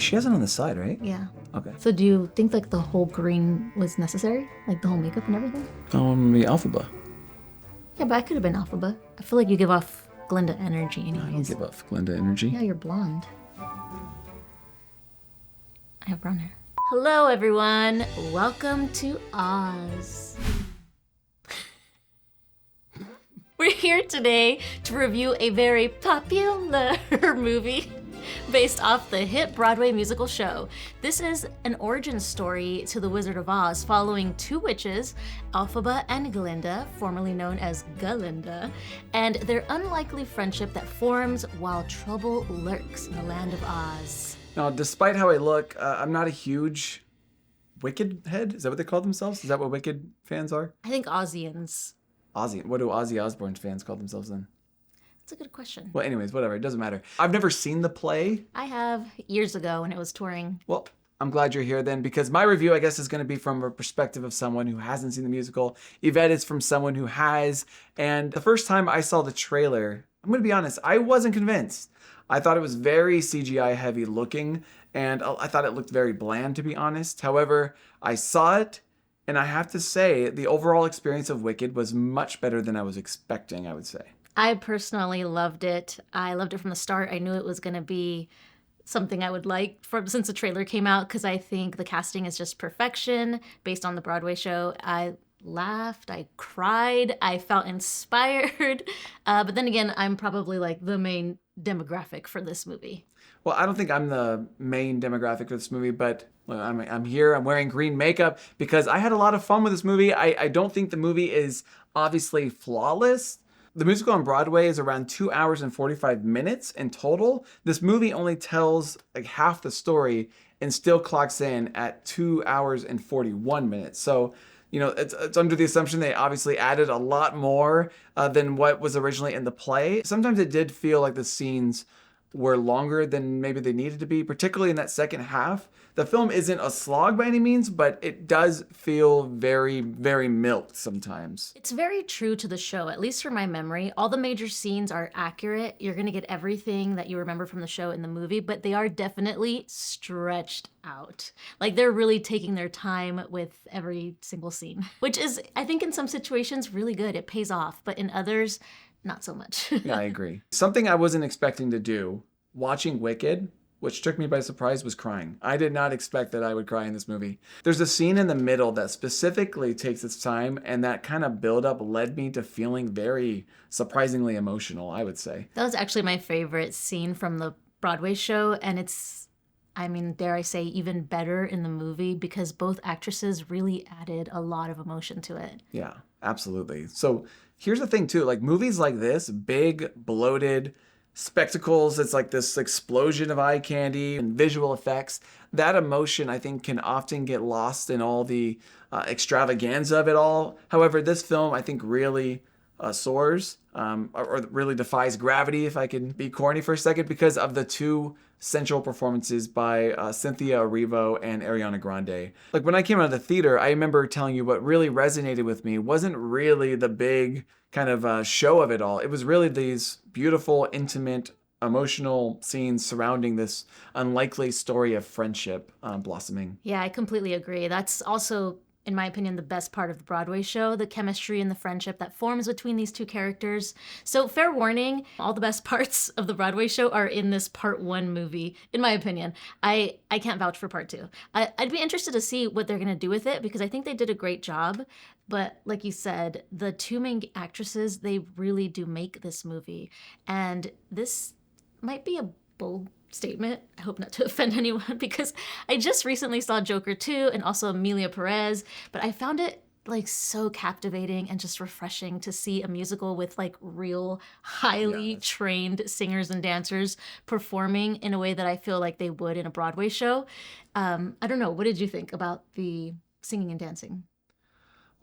She has it on the side, right? Yeah. Okay. So do you think like the whole green was necessary? Like the whole makeup and everything? Maybe Alphaba. Yeah, but I could have been Alphaba. I feel like you give off Glinda energy anyways. I don't give off Glinda energy. Yeah, you're blonde. I have brown hair. Hello, everyone. Welcome to Oz. We're here today to review a very popular movie based off the hit Broadway musical show. This is an origin story to The Wizard of Oz following two witches, Elphaba and Glinda, formerly known as Galinda, and their unlikely friendship that forms while trouble lurks in the land of Oz. Now, despite how I look, I'm not a huge Wicked head. Is that what they call themselves? Is that what Wicked fans are? I think Ozians. What do Ozzy Osbourne fans call themselves then? That's a good question. Well, anyways, whatever. It doesn't matter. I've never seen the play. I have years ago when it was touring. Well, I'm glad you're here then, because my review, I guess, is going to be from a perspective of someone who hasn't seen the musical. Yvette is from someone who has. And the first time I saw the trailer, I'm going to be honest, I wasn't convinced. I thought it was very CGI heavy looking, and I thought it looked very bland, to be honest. However, I saw it, and I have to say, the overall experience of Wicked was much better than I was expecting, I would say. I personally loved it. I loved it from the start. I knew it was going to be something I would like since the trailer came out, because I think the casting is just perfection based on the Broadway show. I laughed, I cried, I felt inspired. But then again, I'm probably like the main demographic for this movie. Well, I don't think I'm the main demographic for this movie, but I'm here, I'm wearing green makeup because I had a lot of fun with this movie. I don't think the movie is obviously flawless. The musical on Broadway is around 2 hours and 45 minutes in total. This movie only tells like half the story and still clocks in at 2 hours and 41 minutes. So, you know, it's under the assumption they obviously added a lot more than what was originally in the play. Sometimes it did feel like the scenes were longer than maybe they needed to be, particularly in that second half. The film isn't a slog by any means, but it does feel very, very milked sometimes. It's very true to the show, at least from my memory. All the major scenes are accurate. You're going to get everything that you remember from the show in the movie, but they are definitely stretched out. Like they're really taking their time with every single scene, which is, I think in some situations, really good. It pays off, but in others, not so much. Yeah, I agree. Something I wasn't expecting to do, watching Wicked, which took me by surprise, was crying. I did not expect that I would cry in this movie. There's a scene in the middle that specifically takes its time, and that kind of buildup led me to feeling very surprisingly emotional, I would say. That was actually my favorite scene from the Broadway show, and it's, I mean, dare I say, even better in the movie because both actresses really added a lot of emotion to it. Yeah, absolutely. So here's the thing too, like movies like this, big, bloated spectacles, it's like this explosion of eye candy and visual effects. That emotion, I think, can often get lost in all the extravaganza of it all. However, this film, I think, really soars or really defies gravity, if I can be corny for a second, because of the two central performances by Cynthia Erivo and Ariana Grande. Like when I came out of the theater, I remember telling you what really resonated with me wasn't really the big kind of show of it all. It was really these beautiful, intimate, emotional scenes surrounding this unlikely story of friendship blossoming. Yeah, I completely agree. That's also, in my opinion, the best part of the Broadway show, the chemistry and the friendship that forms between these two characters. So fair warning, all the best parts of the Broadway show are in this part one movie, in my opinion. I can't vouch for part two. I'd be interested to see what they're gonna do with it because I think they did a great job. But like you said, the two main actresses, they really do make this movie. And this might be a bold statement. I hope not to offend anyone because I just recently saw Joker 2 and also Emilia Perez, but I found it like so captivating and just refreshing to see a musical with like real highly trained singers and dancers performing in a way that I feel like they would in a Broadway show. I don't know, what did you think about the singing and dancing?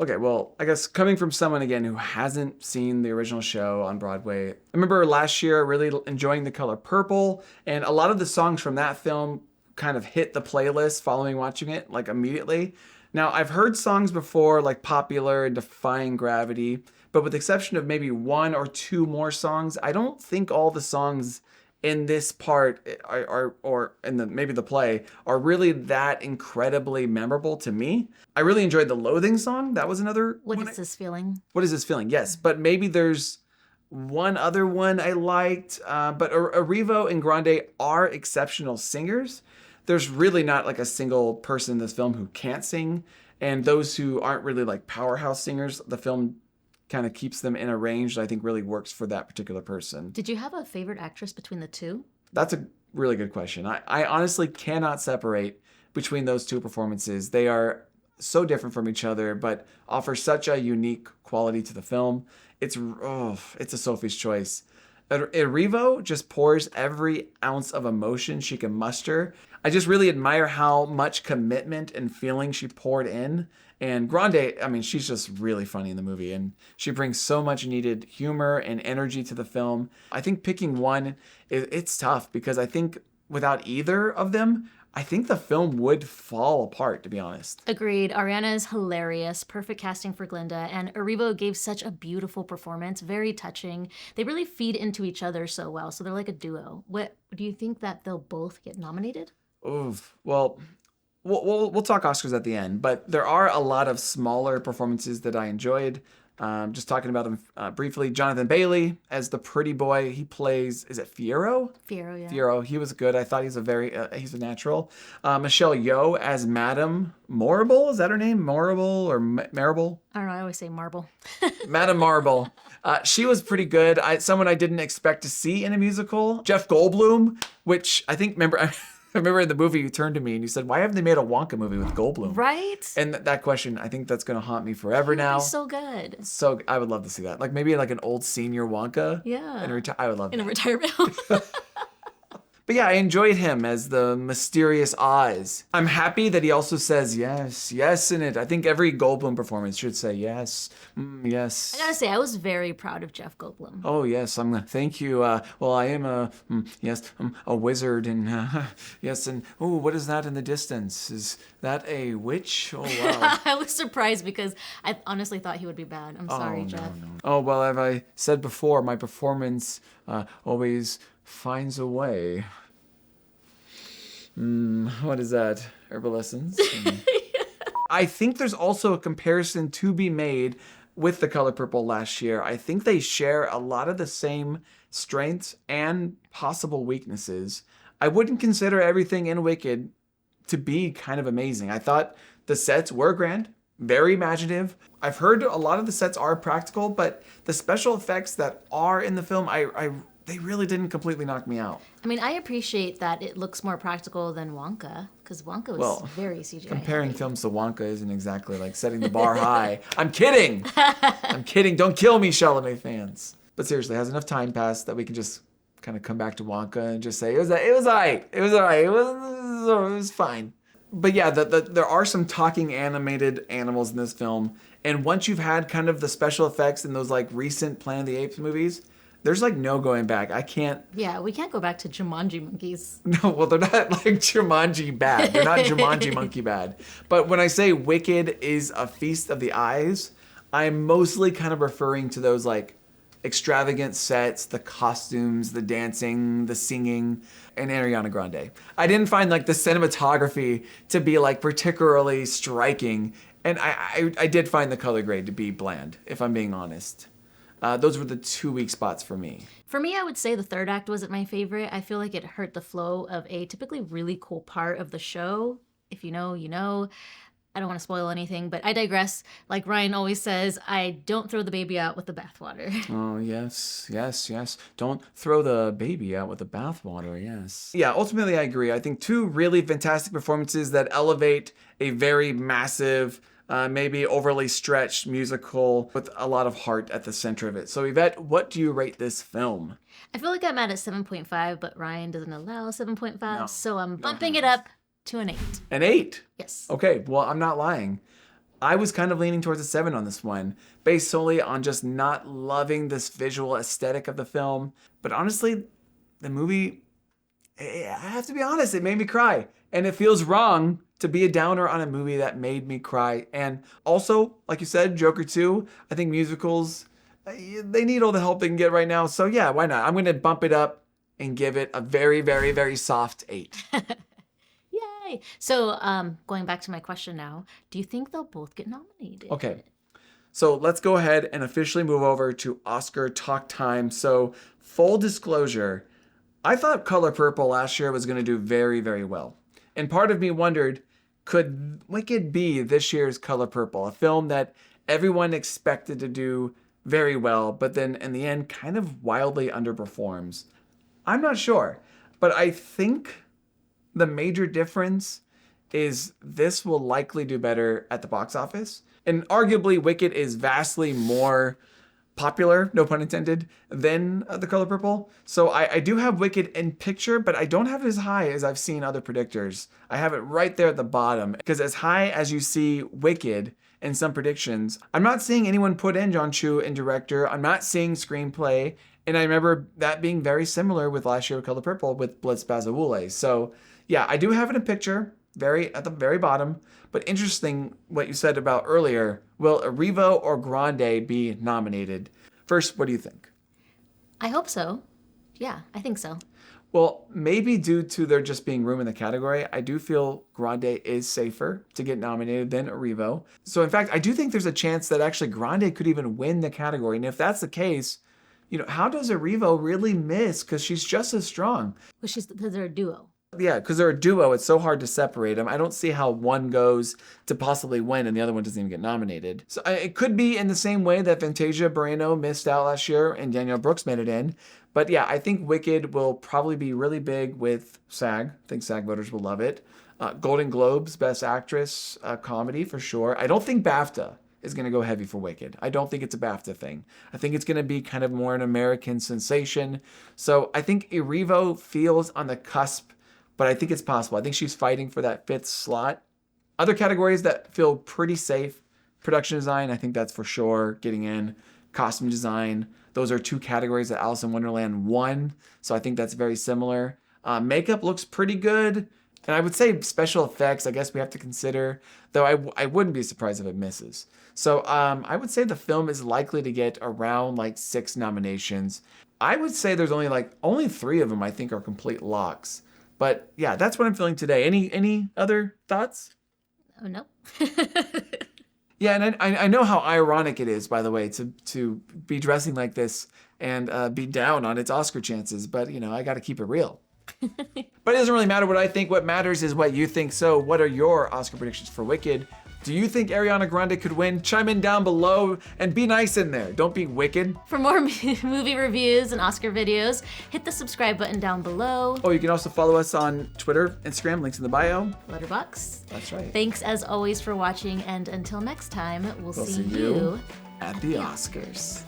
Okay, well, I guess coming from someone, again, who hasn't seen the original show on Broadway, I remember last year really enjoying The Color Purple, and a lot of the songs from that film kind of hit the playlist following watching it, like immediately. Now, I've heard songs before, like Popular and Defying Gravity, but with the exception of maybe one or two more songs, I don't think all the songs in this part or in maybe the play are really that incredibly memorable to me. I really enjoyed the Loathing song. That was another What one. is this feeling? What is this feeling? Yes, but maybe there's one other one I liked. But Erivo and Grande are exceptional singers. There's really not like a single person in this film who can't sing. And those who aren't really like powerhouse singers, the film kind of keeps them in a range that I think really works for that particular person. Did you have a favorite actress between the two? That's a really good question. I honestly cannot separate between those two performances. They are so different from each other, but offer such a unique quality to the film. It's a Sophie's choice. Erivo just pours every ounce of emotion she can muster. I just really admire how much commitment and feeling she poured in. And Grande, I mean, she's just really funny in the movie, and she brings so much needed humor and energy to the film. I think picking one, it's tough because I think without either of them, I think the film would fall apart, to be honest. Agreed. Ariana is hilarious, perfect casting for Glinda, and Erivo gave such a beautiful performance, very touching. They really feed into each other so well, so they're like a duo. What do you think that they'll both get nominated? Oof. Well, we'll talk Oscars at the end, but there are a lot of smaller performances that I enjoyed. Just talking about them briefly. Jonathan Bailey as the pretty boy. He plays, is it Fiero? Fiero, yeah. Fiero. He was good. I thought he's a natural. Michelle Yeoh as Madame Morrible. Is that her name? Morrible or Marable? I don't know. I always say marble. Madame Marble. She was pretty good. Someone I didn't expect to see in a musical. Jeff Goldblum, which I think, I remember in the movie you turned to me and you said, why haven't they made a Wonka movie with Goldblum? Right? And that question, I think that's going to haunt me forever now. He's so good. So I would love to see that. Like maybe like an old senior Wonka. Yeah. I would love In that. a retirement home. But yeah, I enjoyed him as the mysterious Oz. I'm happy that he also says yes, yes in it. I think every Goldblum performance should say yes, yes. I gotta say, I was very proud of Jeff Goldblum. Oh yes, thank you. Well, I am a wizard, and yes, and oh, what is that in the distance? Is that a witch? Oh wow. I was surprised because I honestly thought he would be bad. I'm sorry, Jeff. No. Oh well, as I said before, my performance always finds a way. What is that? Herbal essence? I think there's also a comparison to be made with The Color Purple last year. I think they share a lot of the same strengths and possible weaknesses. I wouldn't consider everything in Wicked to be kind of amazing. I thought the sets were grand, very imaginative. I've heard a lot of the sets are practical, but the special effects that are in the film, they really didn't completely knock me out. I mean, I appreciate that it looks more practical than Wonka, because Wonka was very CGI. Comparing heavy. films to Wonka isn't exactly like setting the bar high. I'm kidding. I'm kidding. Don't kill me, Chalamet fans. But seriously, has enough time passed that we can just kind of come back to Wonka and just say it was all right. It was fine. But yeah, there are some talking animated animals in this film, and once you've had kind of the special effects in those like recent Planet of the Apes movies, there's like no going back. I can't. Yeah, we can't go back to Jumanji monkeys. No, well, they're not like Jumanji bad. They're not Jumanji monkey bad. But when I say Wicked is a feast of the eyes, I'm mostly kind of referring to those like extravagant sets, the costumes, the dancing, the singing, and Ariana Grande. I didn't find like the cinematography to be like particularly striking. And I did find the color grade to be bland, if I'm being honest. Those were the two weak spots for me. For me, I would say the third act wasn't my favorite. I feel like it hurt the flow of a typically really cool part of the show. If you know, you know. I don't want to spoil anything, but I digress. Like Ryan always says, I don't throw the baby out with the bathwater. Oh, yes. Don't throw the baby out with the bathwater, yes. Yeah, ultimately I agree. I think two really fantastic performances that elevate a very massive, maybe overly stretched musical with a lot of heart at the center of it. So Yvette, what do you rate this film? I feel like I'm at a 7.5, but Ryan doesn't allow 7.5, No. so I'm bumping it up to an 8. An 8? Yes. Okay, well, I'm not lying. I was kind of leaning towards a 7 on this one, based solely on just not loving this visual aesthetic of the film. But honestly, the movie, I have to be honest, it made me cry. And it feels wrong to be a downer on a movie that made me cry. And also, like you said, Joker 2, I think musicals, they need all the help they can get right now. So yeah, why not? I'm going to bump it up and give it a very, very, very soft 8. Yay! So, going back to my question now, do you think they'll both get nominated? Okay. So let's go ahead and officially move over to Oscar talk time. So full disclosure, I thought Color Purple last year was going to do very, very well. And part of me wondered, could Wicked be this year's Color Purple? A film that everyone expected to do very well, but then in the end kind of wildly underperforms. I'm not sure, but I think the major difference is this will likely do better at the box office. And arguably, Wicked is vastly more popular, no pun intended, than The Color Purple. So I do have Wicked in picture, but I don't have it as high as I've seen other predictors. I have it right there at the bottom, because as high as you see Wicked in some predictions, I'm not seeing anyone put in John Chu in director. I'm not seeing screenplay. And I remember that being very similar with last year with Color Purple with Blitz Bazawule. So yeah, I do have it in picture, very at the very bottom. But interesting what you said about earlier. Will Erivo or Grande be nominated? First, what do you think? I hope so. Yeah, I think so. Well, maybe due to there just being room in the category, I do feel Grande is safer to get nominated than Erivo. So in fact, I do think there's a chance that actually Grande could even win the category. And if that's the case, how does Erivo really miss? Because she's just as strong. Because they're a duo. Yeah, because they're a duo. It's so hard to separate them. I don't see how one goes to possibly win and the other one doesn't even get nominated. So it could be in the same way that Fantasia Barrino missed out last year and Danielle Brooks made it in. But yeah, I think Wicked will probably be really big with SAG. I think SAG voters will love it. Golden Globes, Best Actress, comedy for sure. I don't think BAFTA is going to go heavy for Wicked. I don't think it's a BAFTA thing. I think it's going to be kind of more an American sensation. So I think Erivo feels on the cusp, but I think it's possible. I think she's fighting for that 5th slot. Other categories that feel pretty safe. Production design, I think that's for sure getting in. Costume design, those are 2 categories that Alice in Wonderland won. So I think that's very similar. Makeup looks pretty good. And I would say special effects, I guess we have to consider, though I wouldn't be surprised if it misses. So I would say the film is likely to get around like 6 nominations. I would say there's only 3 of them I think are complete locks. But yeah, that's what I'm feeling today. Any other thoughts? Oh, no. Yeah, and I know how ironic it is, by the way, to be dressing like this and be down on its Oscar chances. But, I got to keep it real. But it doesn't really matter what I think. What matters is what you think. So what are your Oscar predictions for Wicked? Do you think Ariana Grande could win? Chime in down below and be nice in there. Don't be wicked. For more movie reviews and Oscar videos, hit the subscribe button down below. Oh, you can also follow us on Twitter, Instagram, links in the bio. Letterboxd. That's right. Thanks as always for watching, and until next time, we'll see you at the Oscars.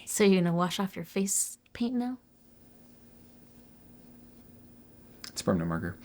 So you're gonna wash off your face paint now? It's permanent marker.